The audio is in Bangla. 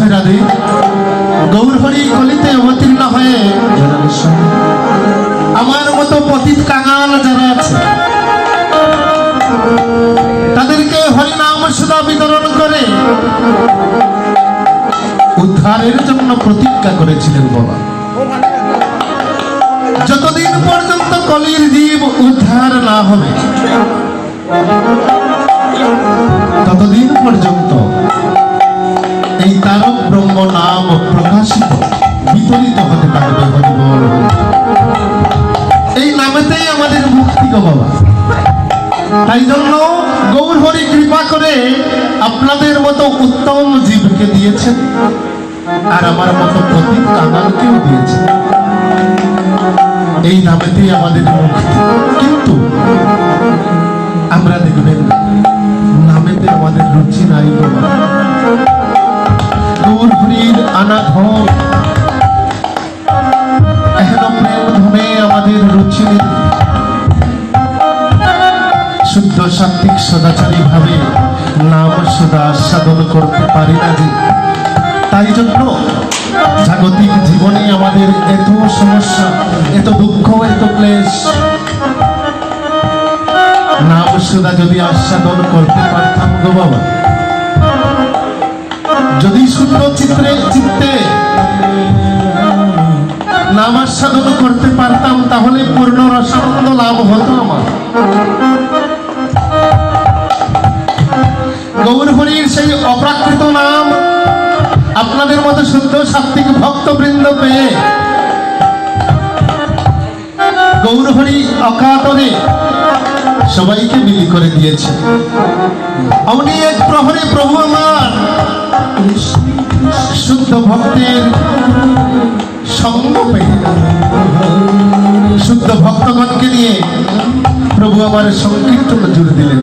রাধে রাধে। গৌরহরি কলিতে অবতীর্ণ হয়ে আমার মতো পতিত কাঙাল যারা আছে তাদেরকে হরিনাম সুধা বিতরণ করে উদ্ধারের জন্য প্রতিজ্ঞা করেছিলেন বাবা। যতদিন পর্যন্ত কলির জীব উদ্ধার না হবে ততদিন পর্যন্ত এই তারক ব্রহ্ম নাম প্রকাশিত বিতরিত হতে পারবে। হরিবল। এই নামেতেই আমাদের মুক্তি গো বাবা। তাই জন্য গৌর হরি কৃপা করে আপনাদের মতো উত্তম জীবকে দিয়েছেন আর আমার মতো পতিত কাঙালকেও দিয়েছেন। এই নামেতেই আমাদের মুক্তি। কিন্তু আমরা দেখবেন নামেতে আমাদের রুচি নাই গো বাবা। গৌর হরির আনাধন এহেন প্রেম ধনে আমাদের রুচি নেই। শুদ্ধ সাত্বিক সদাচারী ভাবে নাম সদা আস্বাদন করতে পারি না যে। তাই জন্য জাগতিক জীবনে আমাদের এত সমস্যা, এত দুঃখ, এত ক্লেশ। নাম সদা যদি আস্বাদন করতে পারতাম গো বাবা, যদি শুদ্ধ চিত্তে নাম আস্বাদন করতে পারতাম তাহলে পূর্ণ রসানন্দ লাভ হতো আমার। গৌর হরির সেই অপ্রাকৃত নাম আপনাদের মতো শুদ্ধ সাত্বিক ভক্তবৃন্দ পেয়ে গৌর হরি অকাতরে সবাইকে বিলি করে দিয়েছে। আপনি এক প্রহরে প্রভু আমার শুদ্ধ ভক্তের সঙ্গ পেয়ে শুদ্ধ ভক্তগণকে নিয়ে প্রভু আমার সংকীর্তন জুড়ে দিলেন।